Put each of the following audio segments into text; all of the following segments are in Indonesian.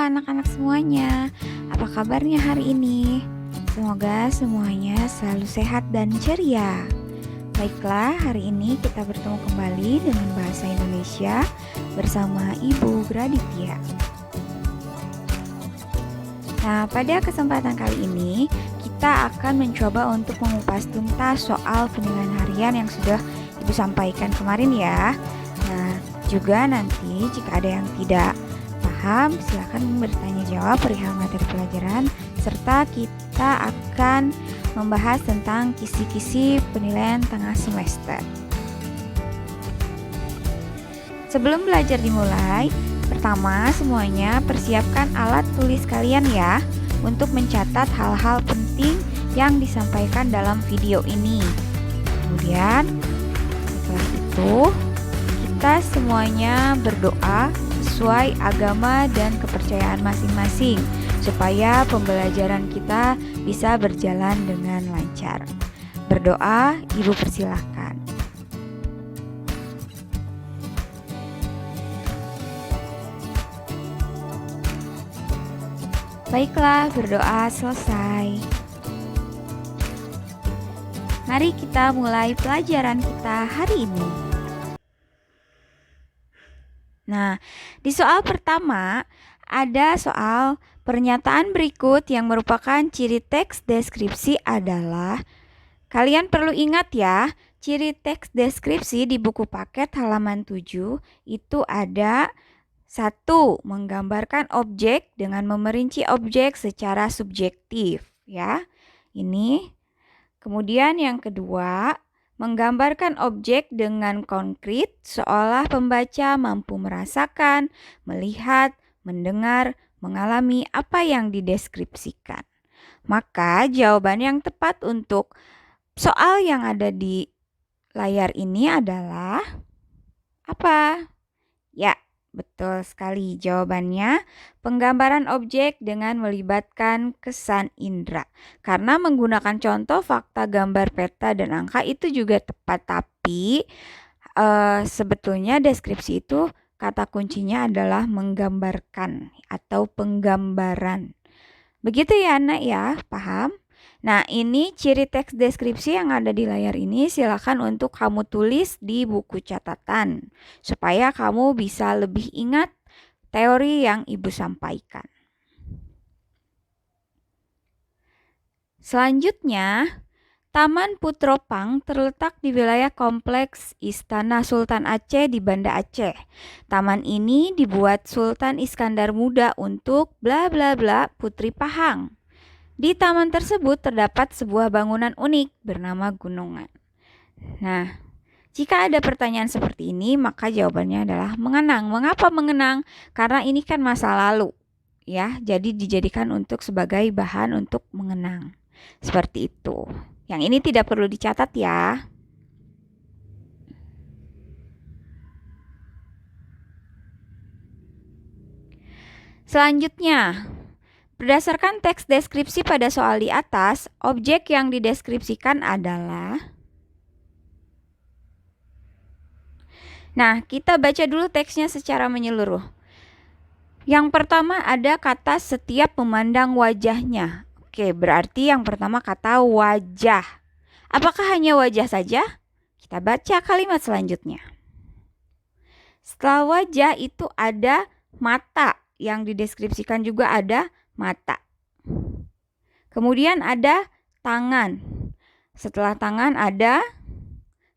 anak-anak semuanya. Apa kabarnya hari ini? Semoga semuanya selalu sehat dan ceria. Baiklah, hari ini kita bertemu kembali dengan Bahasa Indonesia bersama Ibu Graditya. Nah, pada kesempatan kali ini kita akan mencoba untuk mengupas tuntas soal penilaian harian yang sudah Ibu sampaikan kemarin ya. Nah, juga nanti jika ada yang tidak paham, silakan bertanya jawab perihal materi pelajaran, serta kita akan membahas tentang kisi-kisi penilaian tengah semester. Sebelum belajar dimulai, pertama semuanya persiapkan alat tulis kalian ya untuk mencatat hal-hal penting yang disampaikan dalam video ini. Kemudian setelah itu kita semuanya berdoa sesuai agama dan kepercayaan masing-masing supaya pembelajaran kita bisa berjalan dengan lancar. Berdoa, Ibu persilahkan. Baiklah, berdoa selesai. Mari kita mulai pelajaran kita hari ini. Nah, di soal pertama ada soal pernyataan berikut yang merupakan ciri teks deskripsi adalah, kalian perlu ingat ya, ciri teks deskripsi di buku paket halaman 7 itu ada 1. Menggambarkan objek dengan memerinci objek secara subjektif ya. Ini. Kemudian yang kedua, menggambarkan objek dengan konkret seolah pembaca mampu merasakan, melihat, mendengar, mengalami apa yang dideskripsikan. Maka jawaban yang tepat untuk soal yang ada di layar ini adalah apa? Ya, betul sekali jawabannya, penggambaran objek dengan melibatkan kesan indera. Karena menggunakan contoh fakta gambar peta dan angka itu juga tepat, tapi sebetulnya deskripsi itu kata kuncinya adalah menggambarkan atau penggambaran. Begitu ya anak ya, paham? Nah, ini ciri teks deskripsi yang ada di layar ini, silakan untuk kamu tulis di buku catatan supaya kamu bisa lebih ingat teori yang Ibu sampaikan. Selanjutnya, Taman Putropang terletak di wilayah kompleks Istana Sultan Aceh di Banda Aceh. Taman ini dibuat Sultan Iskandar Muda untuk bla bla bla Putri Pahang. Di taman tersebut terdapat sebuah bangunan unik bernama Gunungan. Nah, jika ada pertanyaan seperti ini, maka jawabannya adalah mengenang. Mengapa mengenang? Karena ini kan masa lalu, ya. Jadi dijadikan untuk sebagai bahan untuk mengenang. Seperti itu. Yang ini tidak perlu dicatat ya. Selanjutnya, berdasarkan teks deskripsi pada soal di atas, objek yang dideskripsikan adalah... Nah, kita baca dulu teksnya secara menyeluruh. Yang pertama ada kata setiap memandang wajahnya. Oke, berarti yang pertama kata wajah. Apakah hanya wajah saja? Kita baca kalimat selanjutnya. Setelah wajah itu ada mata. Yang dideskripsikan juga ada mata. Kemudian ada tangan. Setelah tangan ada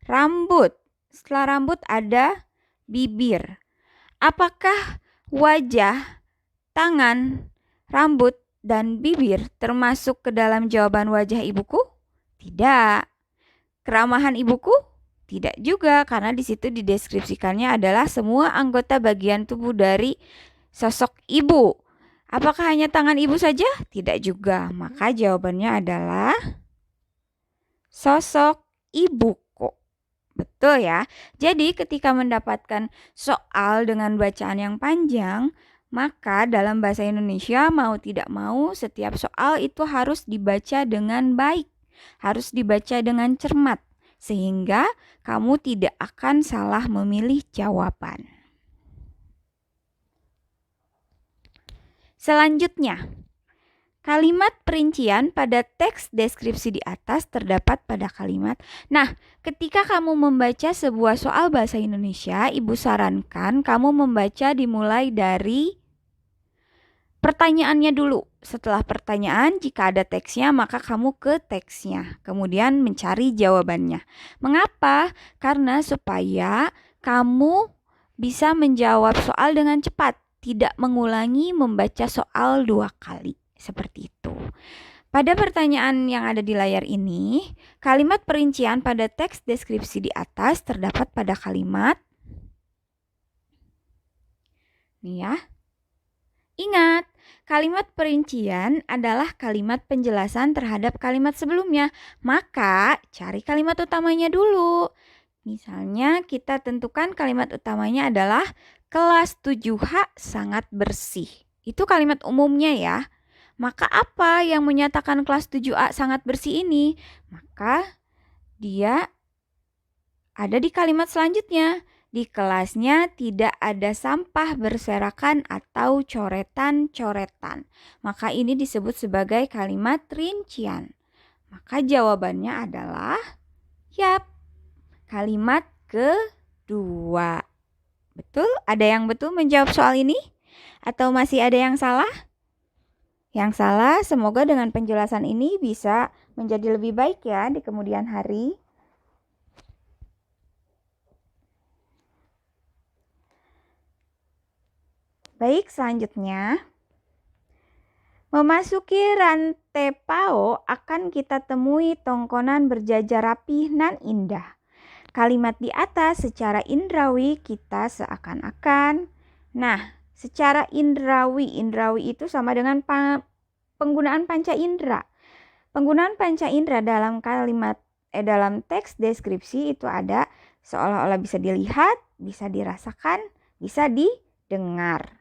rambut. Setelah rambut ada bibir. Apakah wajah, tangan, rambut, dan bibir termasuk ke dalam jawaban wajah ibuku? Tidak. Keramahan ibuku? Tidak juga, karena di situ dideskripsikannya adalah semua anggota bagian tubuh dari sosok ibu. Apakah hanya tangan ibu saja? Tidak juga. Maka jawabannya adalah sosok ibuku. Betul ya. Jadi ketika mendapatkan soal dengan bacaan yang panjang, maka dalam bahasa Indonesia mau tidak mau setiap soal itu harus dibaca dengan baik. Harus dibaca dengan cermat. Sehingga kamu tidak akan salah memilih jawaban. Selanjutnya, kalimat perincian pada teks deskripsi di atas terdapat pada kalimat. Nah, ketika kamu membaca sebuah soal bahasa Indonesia, Ibu sarankan kamu membaca dimulai dari pertanyaannya dulu. Setelah pertanyaan, jika ada teksnya, maka kamu ke teksnya. Kemudian mencari jawabannya. Mengapa? Karena supaya kamu bisa menjawab soal dengan cepat. Tidak mengulangi membaca soal 2 kali. Seperti itu. Pada pertanyaan yang ada di layar ini, kalimat perincian pada teks deskripsi di atas terdapat pada kalimat. Nih ya. Ingat, kalimat perincian adalah kalimat penjelasan terhadap kalimat sebelumnya. Maka, cari kalimat utamanya dulu. Misalnya, kita tentukan kalimat utamanya adalah kelas 7H sangat bersih. Itu kalimat umumnya ya. Maka apa yang menyatakan kelas 7A sangat bersih ini? Maka dia ada di kalimat selanjutnya. Di kelasnya tidak ada sampah berserakan atau coretan-coretan. Maka ini disebut sebagai kalimat rincian. Maka jawabannya adalah yap, kalimat kedua. Betul? Ada yang betul menjawab soal ini? Atau masih ada yang salah? Yang salah, semoga dengan penjelasan ini bisa menjadi lebih baik ya di kemudian hari. Baik, selanjutnya. Memasuki rantai PAO akan kita temui tongkonan berjajar rapi nan indah. Kalimat di atas secara indrawi kita seakan-akan. Nah, secara indrawi itu sama dengan penggunaan panca indera. Penggunaan panca indera dalam dalam teks deskripsi itu ada seolah-olah bisa dilihat, bisa dirasakan, bisa didengar.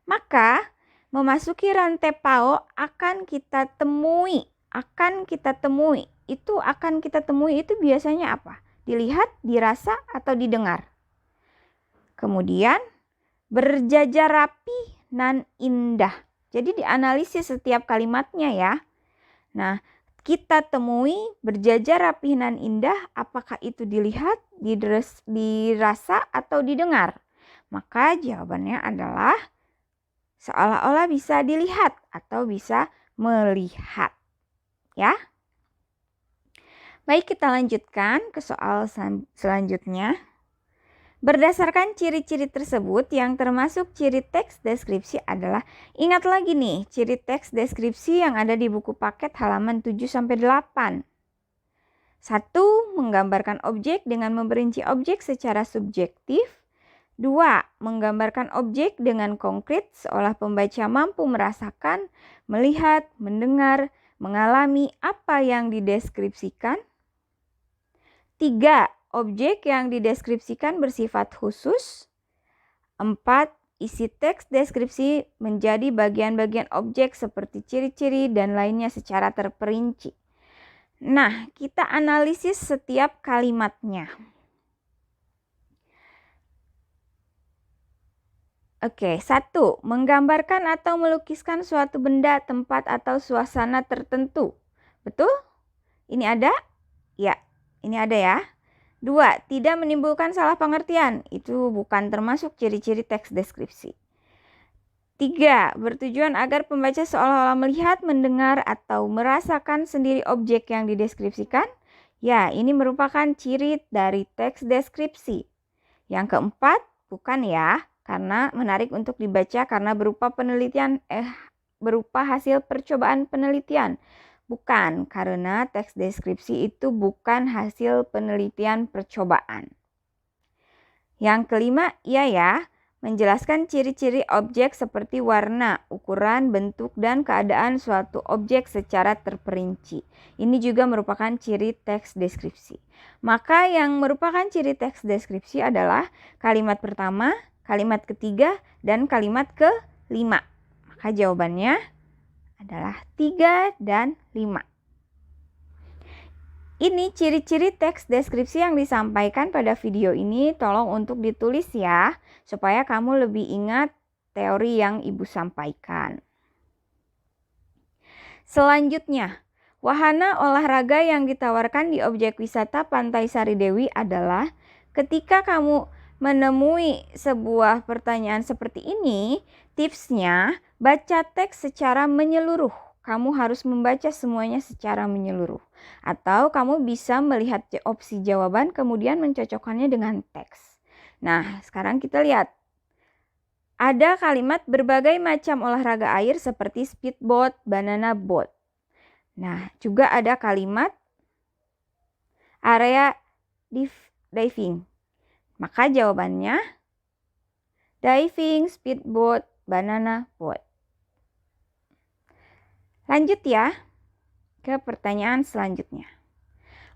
Maka memasuki rantai PAO akan kita temui. Itu biasanya apa? Dilihat, dirasa, atau didengar. Kemudian berjajar rapi nan indah. Jadi dianalisis setiap kalimatnya ya. Nah, kita temui berjajar rapi nan indah, apakah itu dilihat, dirasa, atau didengar? Maka jawabannya adalah seolah-olah bisa dilihat atau bisa melihat. Ya. Baik, kita lanjutkan ke soal selanjutnya. Berdasarkan ciri-ciri tersebut yang termasuk ciri teks deskripsi adalah, ingat lagi nih, ciri teks deskripsi yang ada di buku paket halaman 7-8. 1. Menggambarkan objek dengan memperinci objek secara subjektif. 2. Menggambarkan objek dengan konkret seolah pembaca mampu merasakan, melihat, mendengar, mengalami apa yang dideskripsikan. 3. Objek yang dideskripsikan bersifat khusus. 4. Isi teks deskripsi menjadi bagian-bagian objek seperti ciri-ciri dan lainnya secara terperinci. Nah, kita analisis setiap kalimatnya. Oke, 1. Menggambarkan atau melukiskan suatu benda, tempat, atau suasana tertentu. Betul? Ini ada? Ya, ini ada ya. 2. Tidak menimbulkan salah pengertian. Itu bukan termasuk ciri-ciri teks deskripsi. 3. Bertujuan agar pembaca seolah-olah melihat, mendengar, atau merasakan sendiri objek yang dideskripsikan. Ya, ini merupakan ciri dari teks deskripsi. Yang keempat, bukan ya. Karena menarik untuk dibaca karena berupa hasil percobaan penelitian. Bukan, karena teks deskripsi itu bukan hasil penelitian percobaan. Yang kelima, iya ya, menjelaskan ciri-ciri objek seperti warna, ukuran, bentuk, dan keadaan suatu objek secara terperinci. Ini juga merupakan ciri teks deskripsi. Maka yang merupakan ciri teks deskripsi adalah kalimat pertama, kalimat ketiga, dan kalimat kelima. Maka jawabannya adalah 3 dan 5. Ini ciri-ciri teks deskripsi yang disampaikan pada video ini. Tolong untuk ditulis ya, supaya kamu lebih ingat teori yang Ibu sampaikan. Selanjutnya, wahana olahraga yang ditawarkan di objek wisata Pantai Saridewi adalah ketika kamu menemui sebuah pertanyaan seperti ini, tipsnya baca teks secara menyeluruh. Kamu harus membaca semuanya secara menyeluruh. Atau kamu bisa melihat opsi jawaban kemudian mencocokkannya dengan teks. Nah, sekarang kita lihat. Ada kalimat berbagai macam olahraga air seperti speedboat, banana boat. Nah, juga ada kalimat area diving. Maka jawabannya diving, speedboat, banana boat. Lanjut ya ke pertanyaan selanjutnya.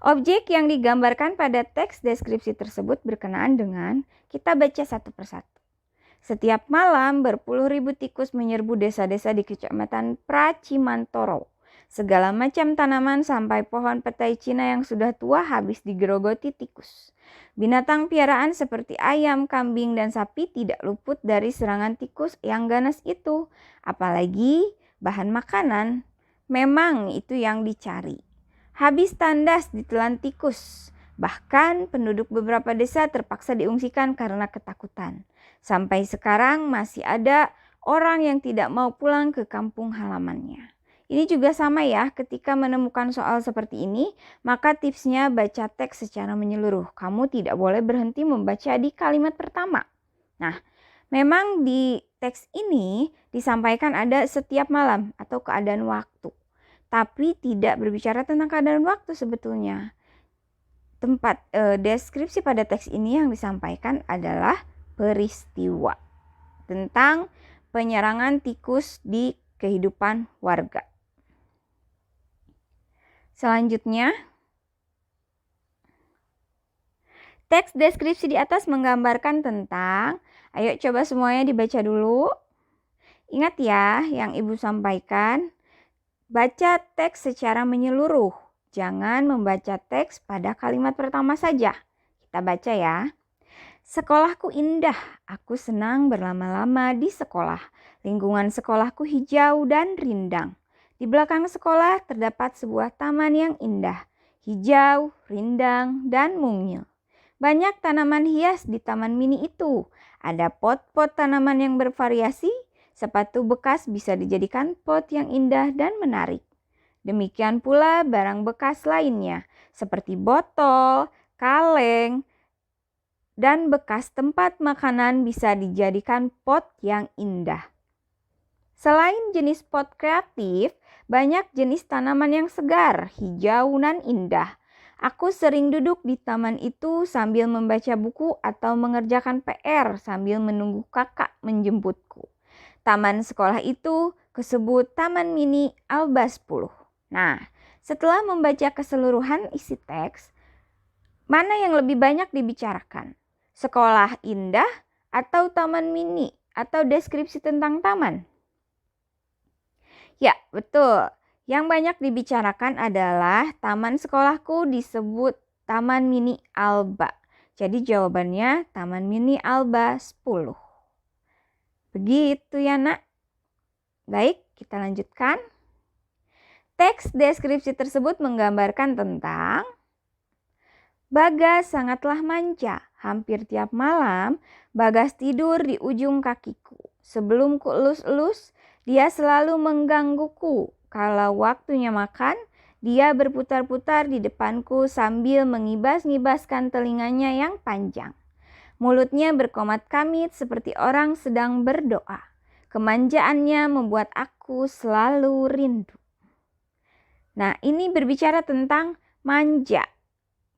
Objek yang digambarkan pada teks deskripsi tersebut berkenaan dengan kita baca satu persatu. Setiap malam berpuluh ribu tikus menyerbu desa-desa di Kecamatan Pracimantoro. Segala macam tanaman sampai pohon petai Cina yang sudah tua habis digerogoti tikus. Binatang piaraan seperti ayam, kambing, dan sapi tidak luput dari serangan tikus yang ganas itu. Apalagi bahan makanan, memang itu yang dicari. Habis tandas ditelan tikus. Bahkan penduduk beberapa desa terpaksa diungsikan karena ketakutan. Sampai sekarang masih ada orang yang tidak mau pulang ke kampung halamannya. Ini juga sama ya, ketika menemukan soal seperti ini, maka tipsnya baca teks secara menyeluruh. Kamu tidak boleh berhenti membaca di kalimat pertama. Nah, memang di teks ini disampaikan ada setiap malam atau keadaan waktu. Tapi tidak berbicara tentang keadaan waktu sebetulnya. Deskripsi pada teks ini yang disampaikan adalah peristiwa tentang penyerangan tikus di kehidupan warga. Selanjutnya, teks deskripsi di atas menggambarkan tentang, ayo coba semuanya dibaca dulu. Ingat ya yang Ibu sampaikan, baca teks secara menyeluruh. Jangan membaca teks pada kalimat pertama saja. Kita baca ya. Sekolahku indah, aku senang berlama-lama di sekolah. Lingkungan sekolahku hijau dan rindang. Di belakang sekolah terdapat sebuah taman yang indah, hijau, rindang, dan mungil. Banyak tanaman hias di taman mini itu. Ada pot-pot tanaman yang bervariasi, sepatu bekas bisa dijadikan pot yang indah dan menarik. Demikian pula barang bekas lainnya, seperti botol, kaleng, dan bekas tempat makanan bisa dijadikan pot yang indah. Selain jenis pot kreatif, banyak jenis tanaman yang segar, hijau, dan indah. Aku sering duduk di taman itu sambil membaca buku atau mengerjakan PR sambil menunggu kakak menjemputku. Taman sekolah itu disebut Taman Mini Alba 10. Nah, setelah membaca keseluruhan isi teks, mana yang lebih banyak dibicarakan? Sekolah indah atau taman mini atau deskripsi tentang taman? Ya, betul. Yang banyak dibicarakan adalah taman sekolahku disebut Taman Mini Alba. Jadi jawabannya Taman Mini Alba 10. Begitu ya nak. Baik, kita lanjutkan. Teks deskripsi tersebut menggambarkan tentang Bagas sangatlah manja. Hampir tiap malam, Bagas tidur di ujung kakiku. Sebelum ku elus-elus, dia selalu menggangguku. Kalau waktunya makan, dia berputar-putar di depanku sambil mengibas-ngibaskan telinganya yang panjang. Mulutnya berkomat kamit seperti orang sedang berdoa. Kemanjaannya membuat aku selalu rindu. Nah, ini berbicara tentang manja,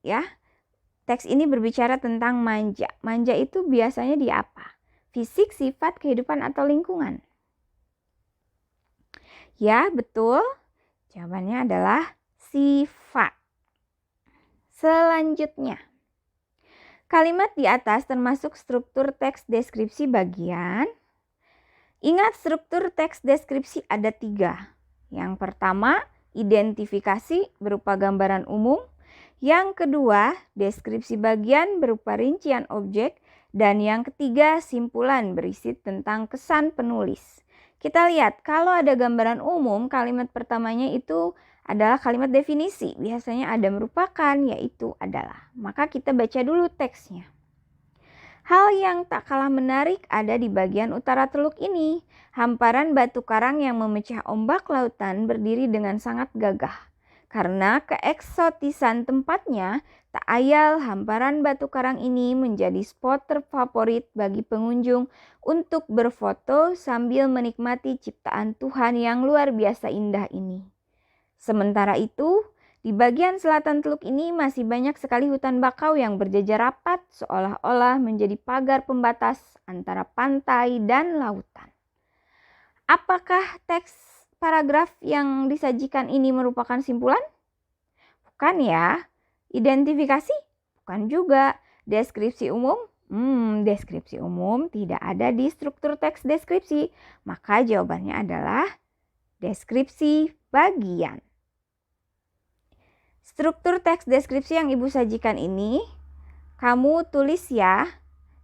ya. Teks ini berbicara tentang manja. Manja itu biasanya di apa? Fisik, sifat, kehidupan, atau lingkungan? Ya, betul. Jawabannya adalah sifat. Selanjutnya, kalimat di atas termasuk struktur teks deskripsi bagian. Ingat, struktur teks deskripsi ada 3. Yang pertama, identifikasi berupa gambaran umum. Yang kedua, deskripsi bagian berupa rincian objek. Dan yang ketiga, simpulan berisi tentang kesan penulis. Kita lihat kalau ada gambaran umum, kalimat pertamanya itu adalah kalimat definisi. Biasanya ada merupakan, yaitu adalah. Maka kita baca dulu teksnya. Hal yang tak kalah menarik ada di bagian utara teluk ini. Hamparan batu karang yang memecah ombak lautan berdiri dengan sangat gagah. Karena keeksotisan tempatnya, tak ayal hamparan batu karang ini menjadi spot terfavorit bagi pengunjung untuk berfoto sambil menikmati ciptaan Tuhan yang luar biasa indah ini. Sementara itu, di bagian selatan teluk ini masih banyak sekali hutan bakau yang berjajar rapat seolah-olah menjadi pagar pembatas antara pantai dan lautan. Apakah teks paragraf yang disajikan ini merupakan simpulan? Bukan ya. Identifikasi? Bukan juga. Deskripsi umum? Deskripsi umum tidak ada di struktur teks deskripsi. Maka jawabannya adalah deskripsi bagian. Struktur teks deskripsi yang Ibu sajikan ini, kamu tulis ya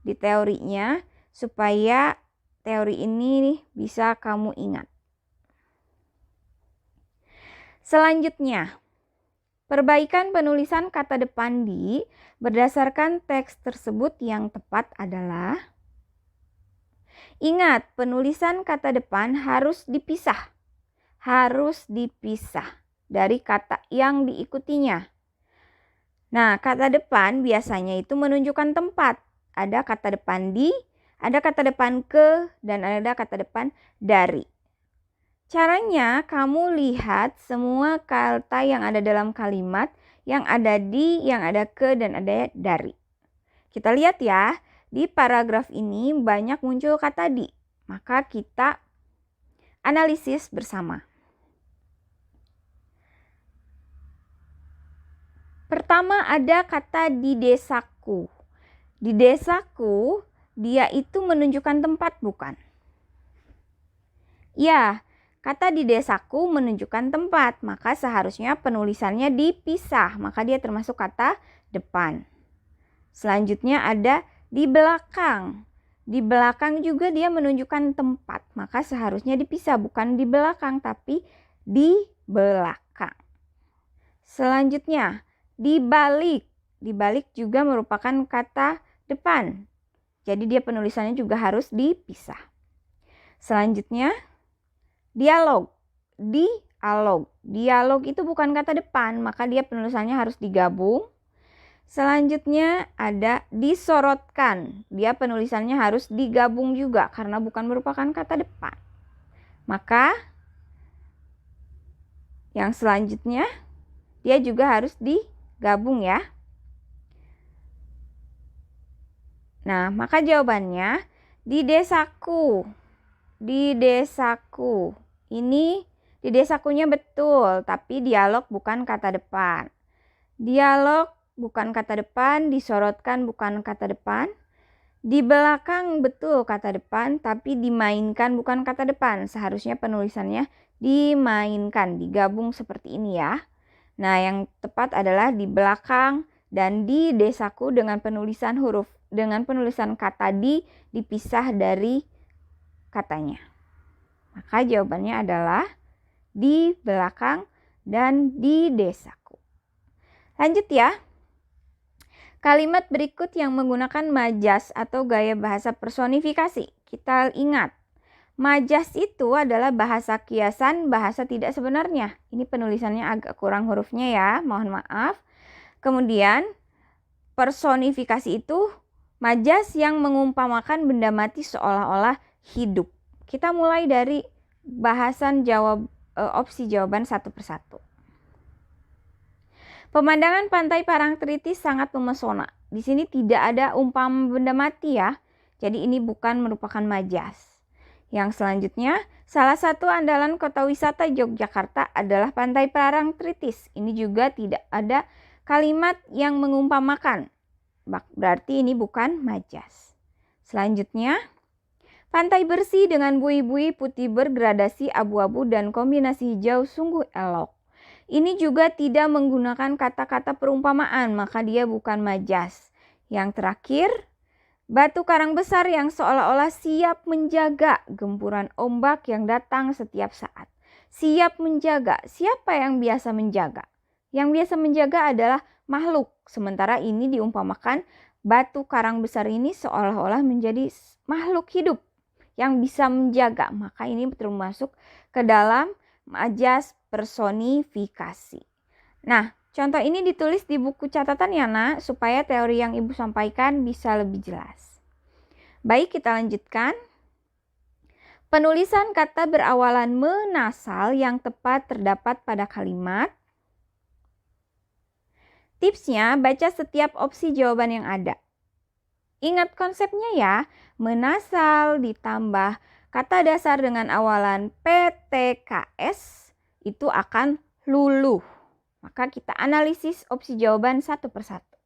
di teorinya supaya teori ini bisa kamu ingat. Selanjutnya, perbaikan penulisan kata depan di berdasarkan teks tersebut yang tepat adalah: ingat, penulisan kata depan harus dipisah. Harus dipisah dari kata yang diikutinya. Nah, kata depan biasanya itu menunjukkan tempat. Ada kata depan di, ada kata depan ke, dan ada kata depan dari. Caranya kamu lihat semua kata yang ada dalam kalimat, yang ada di, yang ada ke, dan ada dari. Kita lihat ya, di paragraf ini banyak muncul kata di. Maka kita analisis bersama. Pertama ada kata di desaku. Di desaku, dia itu menunjukkan tempat, bukan? Ya, kata di desaku menunjukkan tempat, maka seharusnya penulisannya dipisah, maka dia termasuk kata depan. Selanjutnya ada di belakang. Di belakang juga dia menunjukkan tempat, maka seharusnya dipisah, bukan di belakang tapi di belakang. Selanjutnya, di balik. Di balik juga merupakan kata depan. Jadi dia penulisannya juga harus dipisah. Selanjutnya, dialog. Dialog. Dialog itu bukan kata depan, maka dia penulisannya harus digabung. Selanjutnya ada disorotkan. Dia penulisannya harus digabung juga karena bukan merupakan kata depan. Maka yang selanjutnya dia juga harus digabung ya. Nah, maka jawabannya di desaku. Di desaku. Ini di desakunya betul, tapi dialog bukan kata depan. Dialog bukan kata depan, disorotkan bukan kata depan. Di belakang betul kata depan, tapi dimainkan bukan kata depan. Seharusnya penulisannya dimainkan, digabung seperti ini ya. Nah, yang tepat adalah di belakang dan di desaku dengan penulisan kata di dipisah dari katanya. Maka jawabannya adalah di belakang dan di desaku. Lanjut ya. Kalimat berikut yang menggunakan majas atau gaya bahasa personifikasi. Kita ingat, majas itu adalah bahasa kiasan, bahasa tidak sebenarnya. Ini penulisannya agak kurang hurufnya ya, mohon maaf. Kemudian personifikasi itu majas yang mengumpamakan benda mati seolah-olah hidup. Kita mulai dari bahasan opsi jawaban satu persatu. Pemandangan pantai Parangtritis sangat memesona. Di sini tidak ada umpama benda mati ya. Jadi ini bukan merupakan majas. Yang selanjutnya, salah satu andalan kota wisata Yogyakarta adalah Pantai Parangtritis. Ini juga tidak ada kalimat yang mengumpamakan. Berarti ini bukan majas. Selanjutnya, pantai bersih dengan buih-buih putih bergradasi abu-abu dan kombinasi hijau sungguh elok. Ini juga tidak menggunakan kata-kata perumpamaan, maka dia bukan majas. Yang terakhir, Batu karang besar yang seolah-olah siap menjaga gempuran ombak yang datang setiap saat. Siap menjaga. Siapa yang biasa menjaga? Yang biasa menjaga adalah makhluk. Sementara ini diumpamakan batu karang besar ini seolah-olah menjadi makhluk hidup yang bisa menjaga. Maka ini termasuk ke dalam majas personifikasi. Nah, contoh ini ditulis di buku catatan ya nak, supaya teori yang ibu sampaikan bisa lebih jelas. Baik, kita lanjutkan. Penulisan kata berawalan menasal yang tepat terdapat pada kalimat. Tipsnya, baca setiap opsi jawaban yang ada. Ingat konsepnya ya, menasal ditambah kata dasar dengan awalan PTKS itu akan luluh. Maka kita analisis opsi jawaban satu persatu.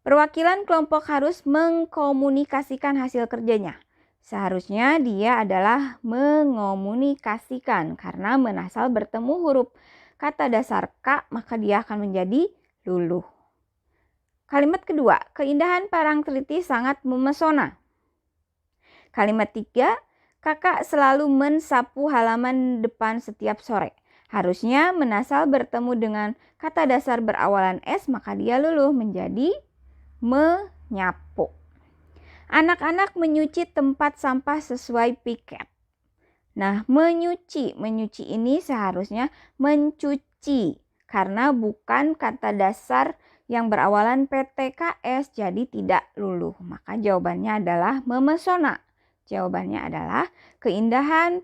Perwakilan kelompok harus mengkomunikasikan hasil kerjanya. Seharusnya dia adalah mengomunikasikan karena menasal bertemu huruf kata dasar K, maka dia akan menjadi luluh. Kalimat kedua, keindahan Parangtritis sangat memesona. Kalimat tiga, kakak selalu mensapu halaman depan setiap sore. Harusnya menasal bertemu dengan kata dasar berawalan S, maka dia luluh menjadi menyapu. Anak-anak menyuci tempat sampah sesuai piket. Nah, menyuci ini seharusnya mencuci karena bukan kata dasar yang berawalan PTKS, jadi tidak luluh. Maka jawabannya adalah memesona. Jawabannya adalah keindahan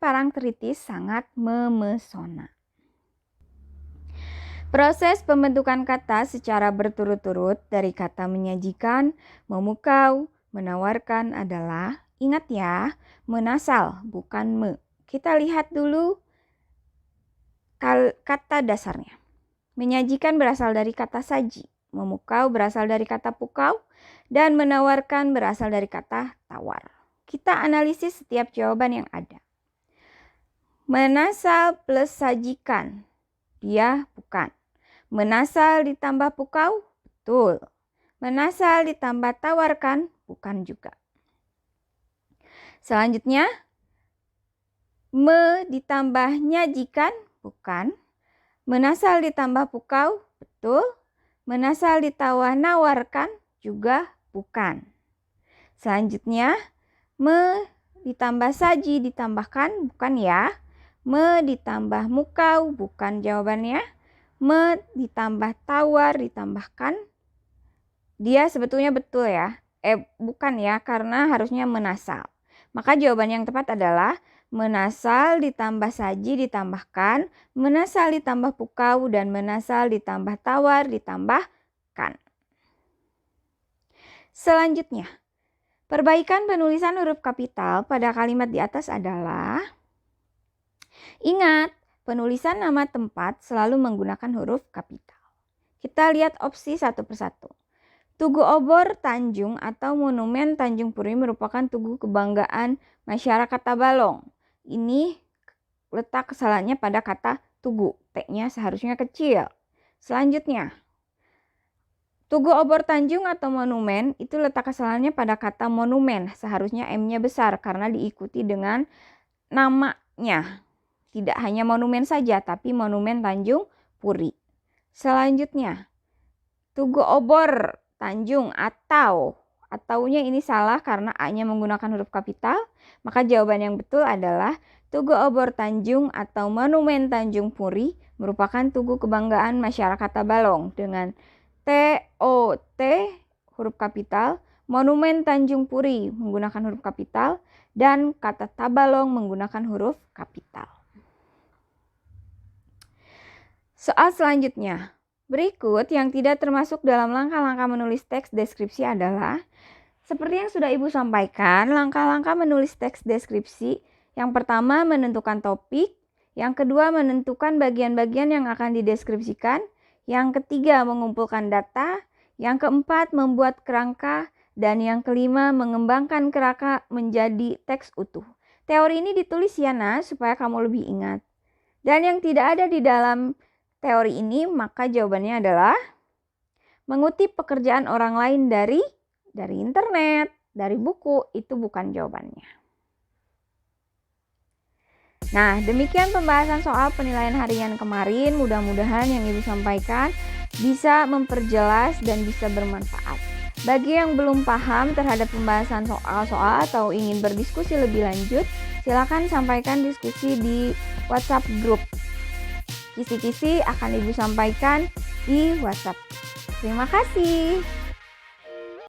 Parangtritis sangat memesona. Proses pembentukan kata secara berturut-turut dari kata menyajikan, memukau, menawarkan adalah, ingat ya, menasal bukan me. Kita lihat dulu kata dasarnya. Menyajikan berasal dari kata saji, memukau berasal dari kata pukau, dan menawarkan berasal dari kata tawar. Kita analisis setiap jawaban yang ada. Menasal plus sajikan, dia bukan. Menasal ditambah pukau, betul. Menasal ditambah tawarkan, bukan juga. Selanjutnya, me ditambah nyajikan, bukan. Menasal ditambah pukau, betul. Menasal ditambah nawarkan, juga bukan. Selanjutnya, me ditambah saji ditambahkan, bukan ya. Me ditambah mukau, bukan jawabannya. Me ditambah tawar ditambahkan, dia sebetulnya betul ya. Bukan ya, karena harusnya menasal. Maka jawaban yang tepat adalah menasal ditambah saji ditambahkan, menasal ditambah pukau, dan menasal ditambah tawar ditambahkan. Selanjutnya, perbaikan penulisan huruf kapital pada kalimat di atas adalah, ingat, penulisan nama tempat selalu menggunakan huruf kapital. Kita lihat opsi satu persatu. Tugu Obor Tanjung atau Monumen Tanjung Puri merupakan tugu kebanggaan masyarakat Tabalong. Ini letak kesalahannya pada kata tugu. T-nya seharusnya kecil. Selanjutnya, Tugu Obor Tanjung atau monumen itu letak kesalahannya pada kata monumen. Seharusnya M-nya besar karena diikuti dengan namanya. Tidak hanya monumen saja, tapi Monumen Tanjung Puri. Selanjutnya, Tugu Obor Tanjung ataunya ini salah karena A-nya menggunakan huruf kapital. Maka jawaban yang betul adalah Tugu Obor Tanjung atau Monumen Tanjung Puri merupakan tugu kebanggaan masyarakat Tabalong dengan TOT huruf kapital, Monumen Tanjung Puri menggunakan huruf kapital, dan kata Tabalong menggunakan huruf kapital. Soal selanjutnya. Berikut yang tidak termasuk dalam langkah-langkah menulis teks deskripsi adalah, seperti yang sudah Ibu sampaikan, langkah-langkah menulis teks deskripsi. Yang pertama, menentukan topik. Yang kedua, menentukan bagian-bagian yang akan dideskripsikan. Yang ketiga, mengumpulkan data. Yang keempat, membuat kerangka. Dan yang kelima, mengembangkan kerangka menjadi teks utuh. Teori ini ditulis ya nak, supaya kamu lebih ingat. Dan yang tidak ada di dalam teori ini, maka jawabannya adalah mengutip pekerjaan orang lain dari internet, dari buku, itu bukan jawabannya. Nah, demikian pembahasan soal penilaian harian kemarin. Mudah-mudahan yang Ibu sampaikan bisa memperjelas dan bisa bermanfaat. Bagi yang belum paham terhadap pembahasan soal-soal atau ingin berdiskusi lebih lanjut, silakan sampaikan diskusi di WhatsApp grup. Kisi-kisi akan Ibu sampaikan di WhatsApp. Terima kasih.